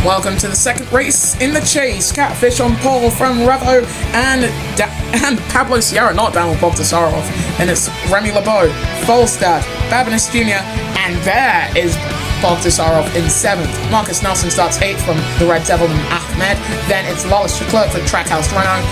welcome to the second race in the chase. Catfish on pole from Revo and Pablo Sierra, not Daniel Bogdasarov. And it's Remy LeBeau, Volstad, Babinus Jr., and there is Bogdasarov in 7th. Marcus Nelson starts 8th from the Red Devil and Ahmed. Then it's Lawless Leclerc for Trackhouse Renault,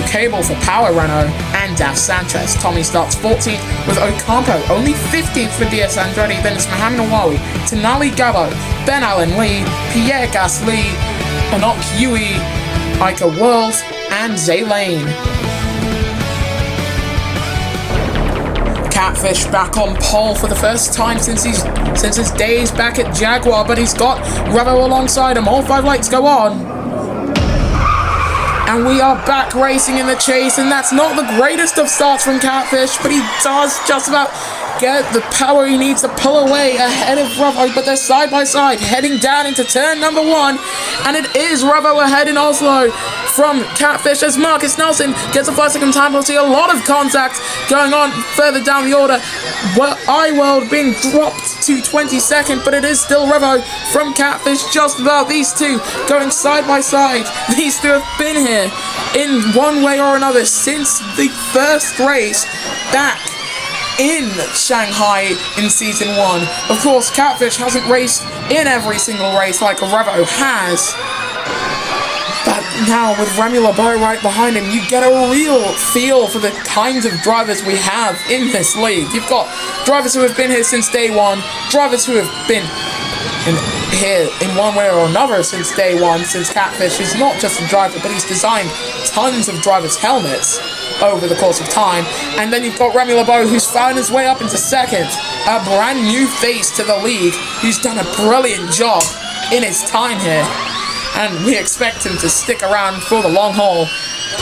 Cable for Power Renault, and Dav Sanchez. Tommy starts 14th with Ocampo, only 15th for DS Andretti. Then it's Mohamed Awawi, Tenali Gabo, Ben Allen Lee, Pierre Gasly, Anok Yui, Ica World, and Zay Lane. Catfish back on pole for the first time since his days back at Jaguar, but he's got Revo alongside him. All 5 lights go on. And we are back racing in the chase, and that's not the greatest of starts from Catfish, but he does just about get the power he needs to pull away ahead of Revo, but they're side by side, heading down into turn number 1, and it is Revo ahead in Oslo from Catfish as Marcus Nelson gets a 5-second time penalty. A lot of contact going on further down the order. iWorld being dropped to 22nd, but it is still Revo from Catfish just about. These two going side by side. These two have been here in one way or another since the first race back in Shanghai in Season 1. Of course, Catfish hasn't raced in every single race like Revo has. But now, with Remy LeBeau right behind him, you get a real feel for the kinds of drivers we have in this league. You've got drivers who have been here since day 1, drivers who have been here in one way or another since day 1, since Catfish is not just a driver, but he's designed tons of drivers' helmets over the course of time. And then you've got Remy LeBeau, who's found his way up into 2nd, a brand new face to the league, who's done a brilliant job in his time here. And we expect him to stick around for the long haul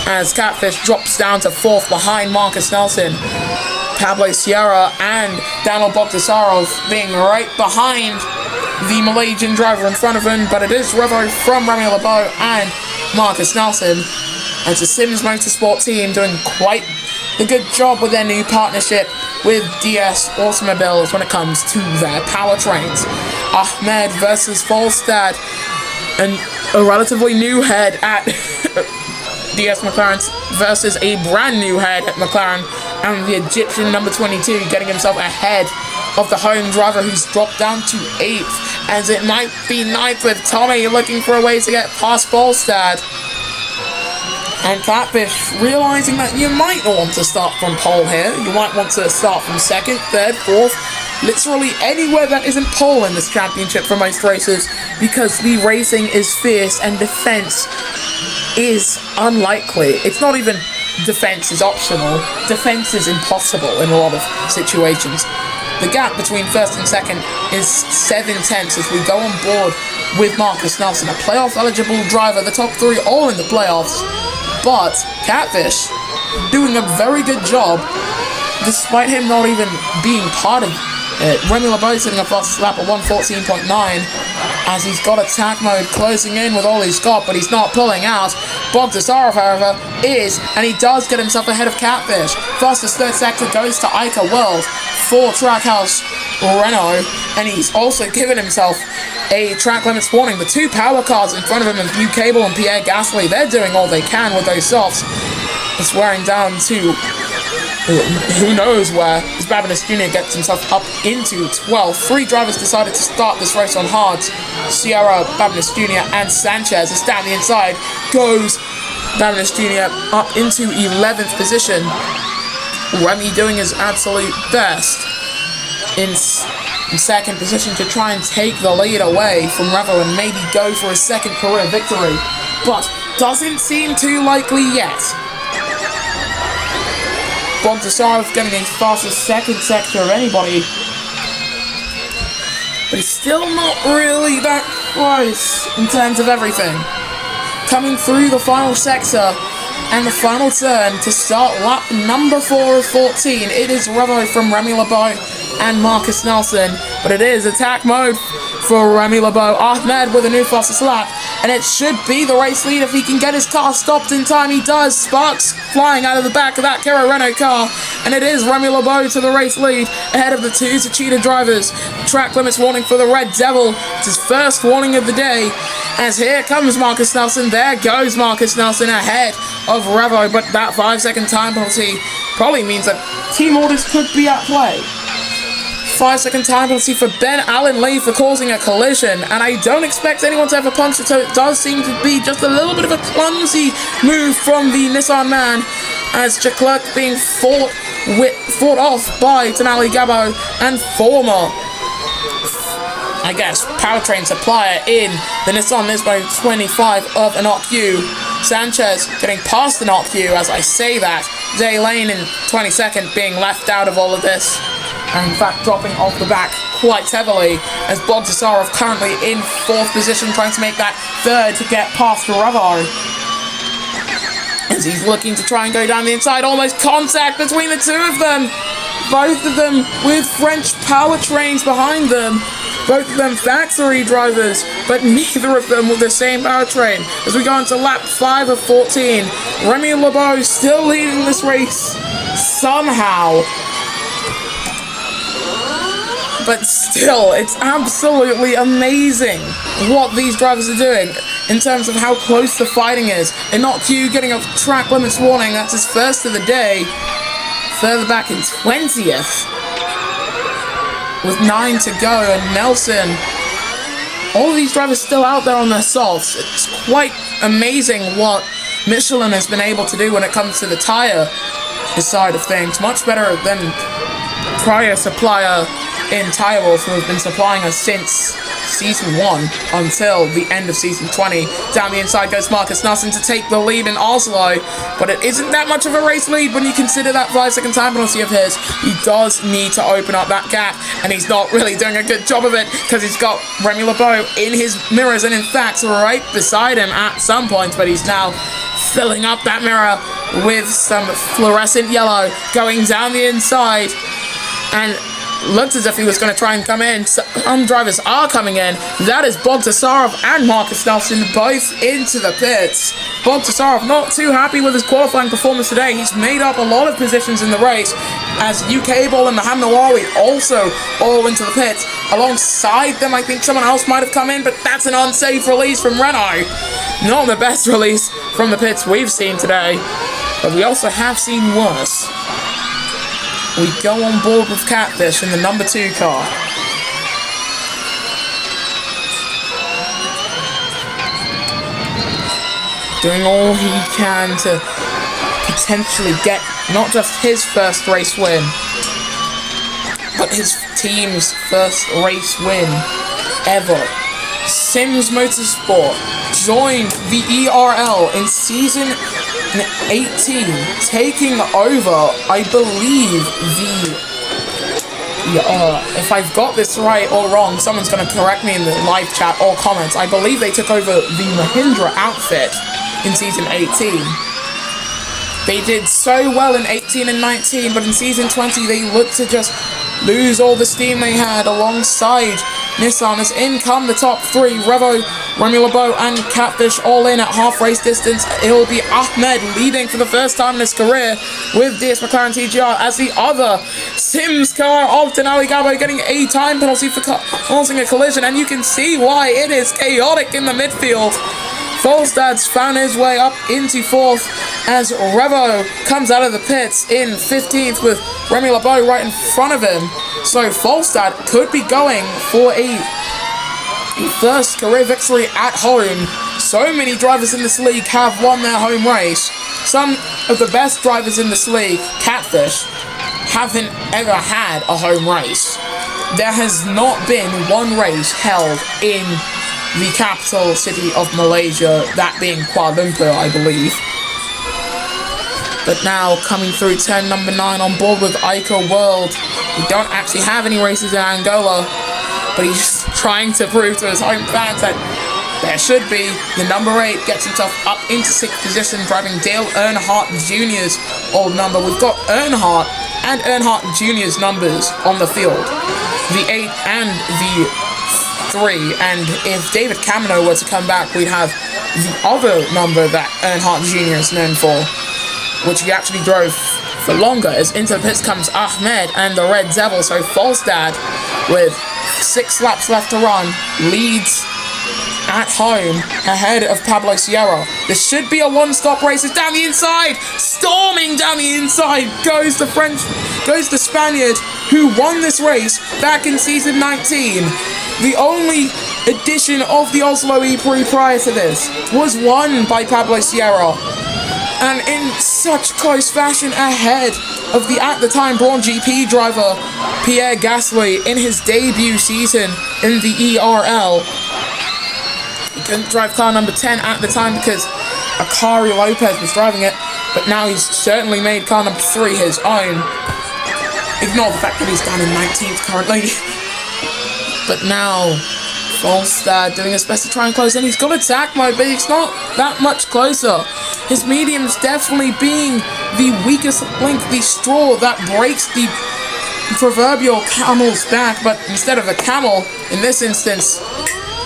as Catfish drops down to 4th behind Marcus Nelson. Pablo Sierra and Daniel Bogdasarov being right behind the Malaysian driver in front of him, but it is Revo from Remy LeBeau and Marcus Nelson. And it's the Sims Motorsport team doing quite a good job with their new partnership with DS Automobiles when it comes to their powertrains. Ahmed versus Volstad, and a relatively new head at DS McLaren versus a brand new head at McLaren, and the Egyptian number 22 getting himself ahead of the home driver who's dropped down to 8th, as it might be 9th with Tommy looking for a way to get past Volstad. And Catfish realising that you might want to start from pole here, you might want to start from 2nd, 3rd, 4th, literally anywhere that isn't pole in this championship for most races, because the racing is fierce and defense is unlikely. It's not even defense is optional, defense is impossible in a lot of situations. The gap between 1st and 2nd is 7/10 as we go on board with Marcus Nelson, a playoff eligible driver, the top 3 all in the playoffs. But Catfish doing a very good job despite him not even being part of it. Remy LeBeau sitting a fastest lap at 1:14.9 as he's got attack mode closing in with all he's got, but he's not pulling out. Bogdasarov, however, is, and he does get himself ahead of Catfish. Fastest 3rd sector goes to Ica World for Trackhouse Renault, and he's also given himself a track limits warning. The 2 power cars in front of him, and Cable and Pierre Gasly, they're doing all they can with those softs. It's wearing down to who knows where, as Babinus Jr. gets himself up into 12th. 3 drivers decided to start this race on hards. Sierra, Babinus Jr. and Sanchez. As down the inside goes Babinus Jr. up into 11th position. Remy doing his absolute best in 2nd position to try and take the lead away from Revo and maybe go for a 2nd career victory, but doesn't seem too likely yet. Bogdasarov getting the fastest 2nd sector of anybody, but he's still not really that close in terms of everything. Coming through the final sector and the final turn to start lap number 4 of 14, it is Revo from Remy LeBeau and Marcus Nelson, but it is attack mode for Remy LeBeau. Ahmed with a new fastest lap, and it should be the race lead if he can get his car stopped in time. He does. Sparks flying out of the back of that Kiro Renault car, and it is Remy LeBeau to the race lead ahead of the two Techeetah drivers. Track limits warning for the Red Devil. It's his first warning of the day, as here comes Marcus Nelson. There goes Marcus Nelson ahead of Revo, but that 5-second time penalty probably means that team orders could be at play. 5-second time penalty for Ben Allen Lee for causing a collision, and I don't expect anyone to ever punch it, so it does seem to be just a little bit of a clumsy move from the Nissan man, as Leclerc being fought off by Denali Gabo and former, I guess, powertrain supplier in the Nissan Nismo 25 of an RQ. Sanchez getting past an RQ as I say that. Jay Lane in 22nd being left out of all of this, and in fact dropping off the back quite heavily, as Bogdasarov currently in 4th position trying to make that 3rd to get past Revo, as he's looking to try and go down the inside. Almost contact between the two of them, both of them with French powertrains behind them. Both of them factory drivers, but neither of them with the same powertrain. As we go into lap 5 of 14, Remy LeBeau still leading this race somehow. But still, it's absolutely amazing what these drivers are doing in terms of how close the fighting is. And not Q getting a track limits warning, that's his first of the day. Further back in 20th. With 9 to go, and Nelson, all of these drivers still out there on their softs. It's quite amazing what Michelin has been able to do when it comes to the tyre side of things. Much better than prior supplier in Tyre Wolf, who have been supplying us since Season 1 until the end of Season 20. Down the inside goes Marcus Nelson to take the lead in Oslo, but it isn't that much of a race lead when you consider that 5-second time penalty of his. He does need to open up that gap, and he's not really doing a good job of it, because he's got Remy LeBeau in his mirrors, and in fact right beside him at some point, but he's now filling up that mirror with some fluorescent yellow going down the inside, and looked as if he was going to try and come in. Some drivers are coming in. That is Bogdasarov and Marcus Nelson both into the pits. Bogdasarov not too happy with his qualifying performance today. He's made up a lot of positions in the race, as UK Ball and Maham Nawawi also all into the pits. Alongside them, I think someone else might have come in, but that's an unsafe release from Renault. Not the best release from the pits we've seen today, but we also have seen worse. We go on board with Catfish in the number 2 car. Doing all he can to potentially get not just his first race win, but his team's first race win ever. Sims Motorsport joined the ERL in Season 18, taking over, I believe, if I've got this right or wrong, someone's going to correct me in the live chat or comments. I believe they took over the Mahindra outfit in Season 18. They did so well in 18 and 19, but in Season 20 they looked to just lose all the steam they had alongside Nissan. As in come the top 3, Revo, Remy LeBeau and Catfish all in at half race distance. It will be Ahmed leading for the first time in his career with DS McLaren TGR, as the other Sims car of Denali Gabo getting a time penalty for causing a collision, and you can see why. It is chaotic in the midfield. Volstad's found his way up into 4th as Revo comes out of the pits in 15th with Remy LeBeau right in front of him. So Volstad could be going for a first career victory at home. So many drivers in this league have won their home race. Some of the best drivers in this league, Catfish, haven't ever had a home race. There has not been one race held in the capital city of Malaysia, that being Kuala Lumpur, I believe. But now coming through turn number 9 on board with Ico World. We don't actually have any races in Angola, but he's trying to prove to his home fans that there should be. The number 8 gets himself up into 6th position, driving Dale Earnhardt Jr.'s old number. We've got Earnhardt and Earnhardt Jr.'s numbers on the field. The 8 and the 3, and if David Camino were to come back, we'd have the other number that Earnhardt Jr. is known for, which he actually drove for longer. As into the pits comes Ahmed and the Red Devil, so Falstad, with 6 laps left to run, leads at home ahead of Pablo Sierra. This should be a one-stop race. It's down the inside, storming down the inside goes the Spaniard who won this race back in season 19. The only edition of the Oslo Prix prior to this was won by Pablo Sierra, and in such close fashion ahead of the at the time Braun GP driver Pierre Gasly in his debut season in the ERL. He couldn't drive car number 10 at the time because Akari Lopez was driving it, but now he's certainly made car number 3 his own. Ignore the fact that he's down in 19th currently. But now, Falstad doing his best to try and close in. He's got attack mode, but it's not that much closer. His medium's definitely being the weakest link, the straw that breaks the proverbial camel's back, but instead of a camel, in this instance,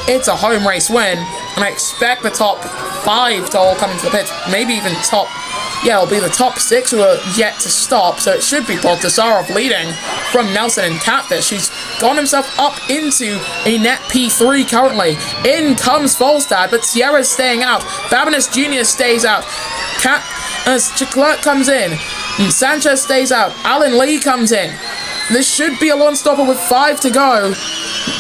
it's a home race win, and I expect the top 5 to all come into the pits, maybe even it'll be the top 6 who are yet to stop, so it should be Bogdasarov leading from Nelson and Catfish. He's gone himself up into a net P3 currently. In comes Falstad, but Sierra's staying out. Babinas Jr. stays out. As Chiclet comes in, and Sanchez stays out. Alan Lee comes in. This should be a one-stopper with 5 to go.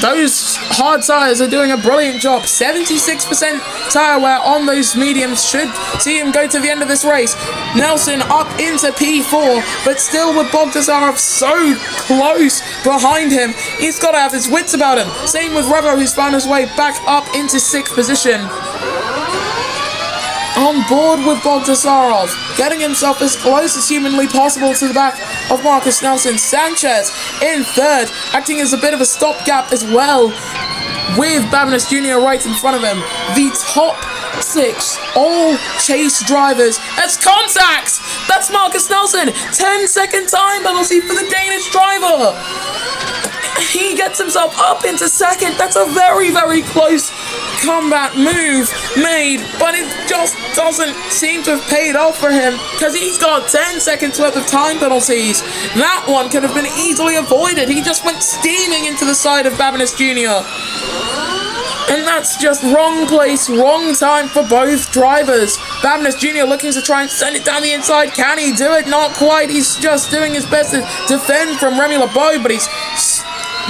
Those hard tyres are doing a brilliant job. 76% tyre wear on those mediums should see him go to the end of this race. Nelson up into P4, but still with Bogdasarov so close behind him. He's got to have his wits about him. Same with Revo, who's found his way back up into 6th position. On board with Bogdasarov, getting himself as close as humanly possible to the back of Marcus Nelson. Sanchez in 3rd, acting as a bit of a stopgap as well, with Babinas Jr. right in front of him. The top 6 all chase drivers as contact. That's Marcus Nelson. 10-second time penalty for the Danish driver. He gets himself up into 2nd. That's a very, very close combat move made, but it just doesn't seem to have paid off for him because he's got 10 seconds worth of time penalties. That one could have been easily avoided. He just went steaming into the side of Babinas Jr. And that's just wrong place, wrong time for both drivers. Babinas Jr. looking to try and send it down the inside. Can he do it? Not quite. He's just doing his best to defend from Remy LeBeau, but he's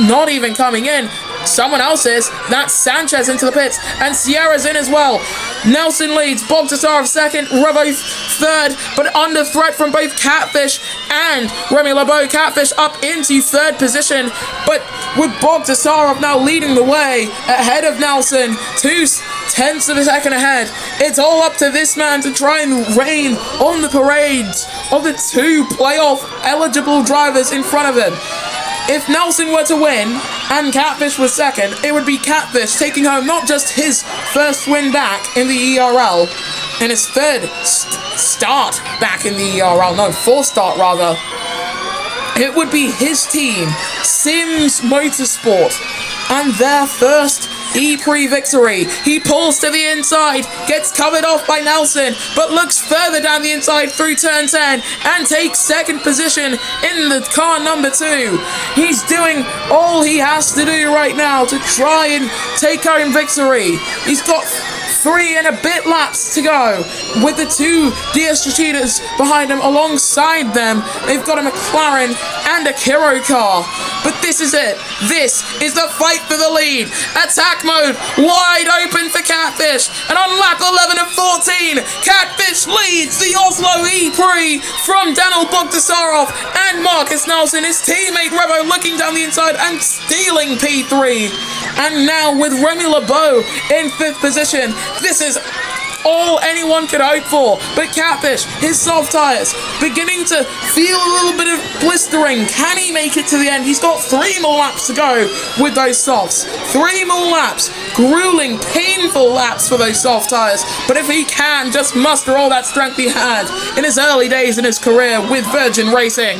not even coming in. Someone else is. That's Sanchez into the pits, and Sierra's in as well. Nelson leads, Bogdasarov 2nd, Revo 3rd, but under threat from both Catfish and Remy LeBeau. Catfish up into 3rd position, but with Bogdasarov now leading the way ahead of Nelson, 0.2 of a second ahead. It's all up to this man to try and reign on the parades of the 2 playoff eligible drivers in front of him. If Nelson were to win and Catfish was 2nd, it would be Catfish taking home not just his first win back in the ERL and his 3rd start back in the ERL, no, 4th start rather. It would be his team, Sims Motorsport, and their first E-Prix victory. He pulls to the inside, gets covered off by Nelson, but looks further down the inside through turn 10 and takes 2nd position in the car number 2. He's doing all he has to do right now to try and take home victory. He's got 3 and a bit laps to go with the 2 DS cheaters behind him. Alongside them, they've got a McLaren and a Kiro car. But this is it. This is the fight for the lead. Attack mode wide open for Catfish. And on lap 11 of 14, Catfish leads the Oslo E-Prix from Daniel Bogdasarov and Marcus Nelson. His teammate Revo looking down the inside and stealing P3. And now with Remy LeBeau in 5th position, this is all anyone could hope for. But Catfish, his soft tyres, beginning to feel a little bit of blistering. Can he make it to the end? He's got 3 more laps to go with those softs. 3 more laps. Grueling, painful laps for those soft tyres. But if he can just muster all that strength he had in his early days in his career with Virgin Racing,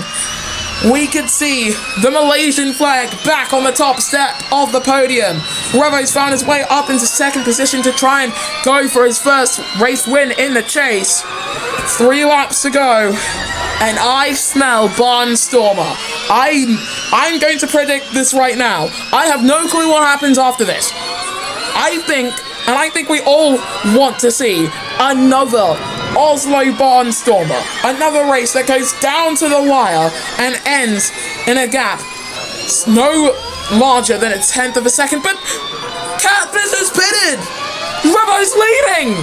we could see the Malaysian flag back on the top step of the podium. Revo's found his way up into second position to try and go for his first race win in the chase. 3 laps to go, and I smell Barnstormer. I'm going to predict this right now. I have no clue what happens after this. I think we all want to see another Oslo Barnstormer. Another race that goes down to the wire and ends in a gap no larger than 1/10 of a second. But Catfish is pitted! Revo's leading!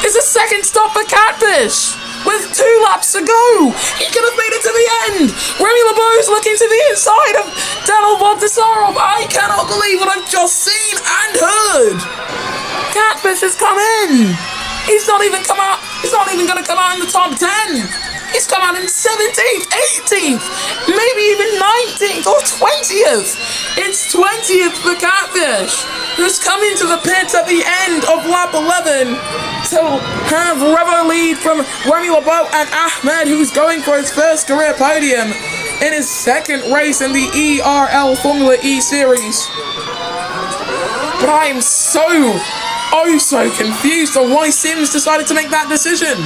It's a second stop for Catfish! With 2 laps to go! He could have made it to the end! Remy LeBeau's looking to the inside of Daniel Bogdasarov. I cannot believe what I've just seen and heard! Catfish has come in! He's not even come out. He's not even going to come out in the top 10. He's come out in 17th, 18th, maybe even 19th or 20th. It's 20th for Catfish, who's come into the pits at the end of lap 11 to have Revo lead from Remy LeBeau and Ahmed, who's going for his first career podium in his second race in the ERL Formula E Series. But I am so confused on why Sims decided to make that decision.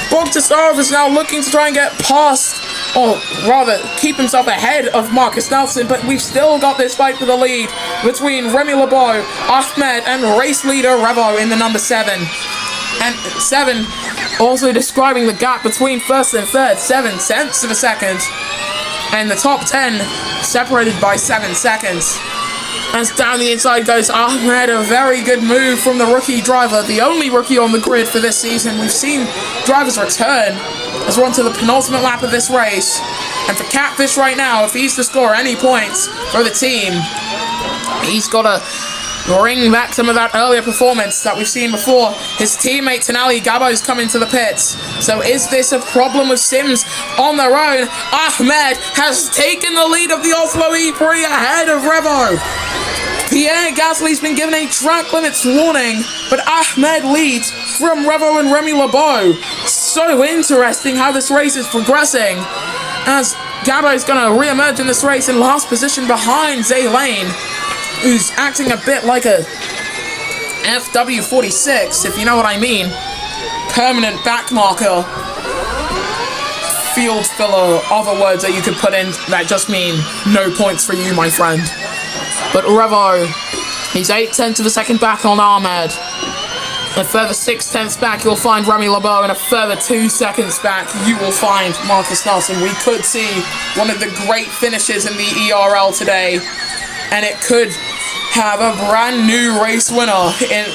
Bogdasarov is now looking to try and get past, or rather, keep himself ahead of Marcus Nelson, but we've still got this fight for the lead between Remy LeBeau, Ahmed, and race leader Revo in the number 7. And 7 also describing the gap between first and third, 7/10 of a second. And the top 10 separated by 7 seconds. As down the inside goes Ahmed, a very good move from the rookie driver, the only rookie on the grid for this season. We've seen drivers return as we're on to the penultimate lap of this race. And for Catfish right now, if he's to score any points for the team, he's got to bring back some of that earlier performance that we've seen before. His teammate Tanali Gabo's come into the pits. So is this a problem with Sims on their own? Ahmed has taken the lead of the Oslo E Prix ahead of Revo. Pierre Gasly's been given a track limits warning, but Ahmed leads from Revo and Remy LeBeau. So interesting how this race is progressing, as Gabo's going to re-emerge in this race in last position behind Zay Lane, who's acting a bit like a FW46, if you know what I mean. Permanent back marker. Field filler, other words that you could put in that just mean no points for you, my friend. But Revo, he's 8/10 of a second back on Ahmed. A further 6/10 back, you'll find Remy LeBeau, and a further 2 seconds back, you will find Marcus Nelson. We could see one of the great finishes in the ERL today, and it could have a brand new race winner in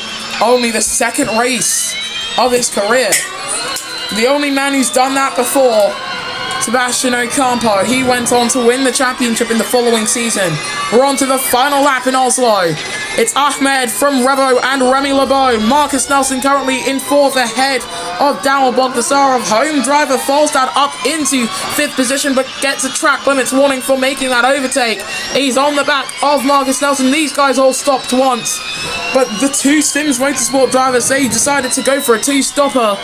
only the second race of his career. The only man who's done that before, Sebastian Ocampo, he went on to win the championship in the following season. We're on to the final lap in Oslo. It's Ahmed from Revo and Remy LeBeau. Marcus Nelson currently in 4th ahead of Daniel Bogdasarov. Home driver falls down up into 5th position, but gets a track limits warning for making that overtake. He's on the back of Marcus Nelson. These guys all stopped once, but the 2 Sims Motorsport drivers, they decided to go for a 2-stopper,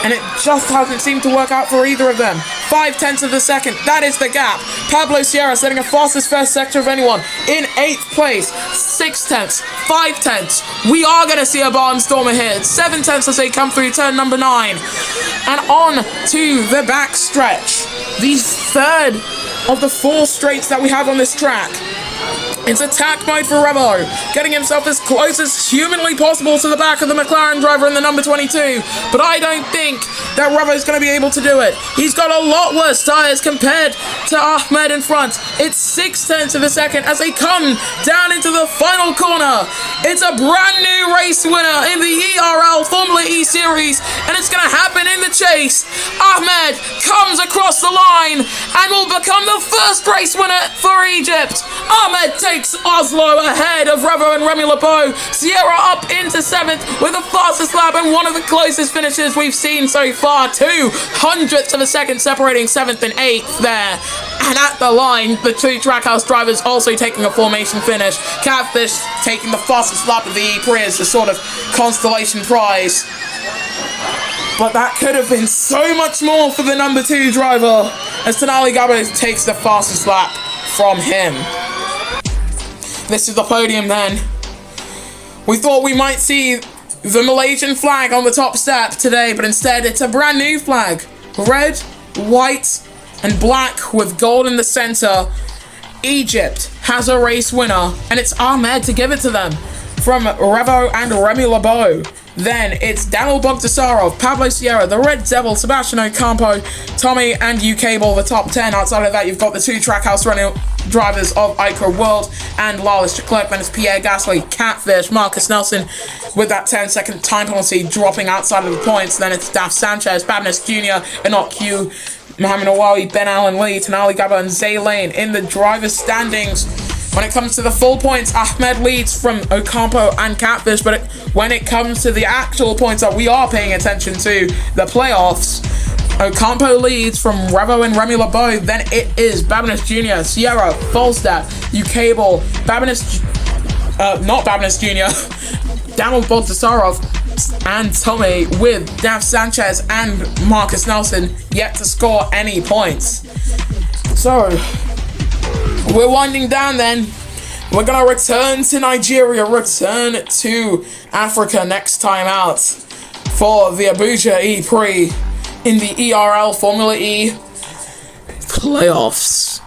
and it just hasn't seemed to work out for either of them. 5/10 of a second, that is the gap. Pablo Sierra setting a fastest first sector of anyone in 8th place. 6/10, 5/10. We are going to see a Barnstormer here. 7/10 as they come through turn number 9. And on to the back stretch. The third of the 4 straights that we have on this track. It's attack mode for Revo, getting himself as close as humanly possible to the back of the McLaren driver in the number 22, but I don't think that Revo's going to be able to do it. He's got a lot worse tyres compared to Ahmed in front. It's 6/10 of a second as they come down into the final corner. It's a brand new race winner in the ERL Formula E Series, and it's going to happen in the chase. Ahmed comes across the line and will become the first race winner for Egypt. Ahmed takes Oslo ahead of Revo and Remy LeBeau. Sierra up into 7th with the fastest lap and one of the closest finishes we've seen so far. 0.02 of a second separating 7th and 8th there. And at the line, the 2 Trackhouse drivers also taking a formation finish. Catfish taking the fastest lap of the E-Prix as a sort of constellation prize. But that could have been so much more for the number 2 driver. as Tenali Gaba takes the fastest lap from him. This is the podium then. We thought we might see the Malaysian flag on the top step today, but instead it's a brand new flag. Red, white, and black with gold in the center. Egypt has a race winner, and it's Ahmed to give it to them. From Revo and Remy Lebeau. Then it's Daniel Bogdasarov, Pablo Sierra, the Red Devil, Sebastian Ocampo, Tommy and U-Cable, the top 10. Outside of that, you've got the two Trackhouse running drivers of Ica World and Lawless Leclerc. Then it's Pierre Gasly, Catfish, Marcus Nelson with that 10-second time penalty dropping outside of the points. Then it's Daf Sanchez, Babnis Jr., Enoch Q, Mohamed Awawi, Ben Allen Lee, Tenali Gaba, and Zay Lane in the driver's standings. When it comes to the full points, Ahmed leads from Ocampo and Catfish, but when it comes to the actual points that we are paying attention to, the playoffs, Ocampo leads from Revo and Remy Lebeau. Then it is Babinus Jr., Sierra, Falstaff, U-Cable, not Babinus Jr., Daniel Bogdasarov, and Tommy, with Daf Sanchez and Marcus Nelson yet to score any points. So we're winding down then. We're going to return to Nigeria, return to Africa next time out for the Abuja Prix in the ERL Formula E playoffs.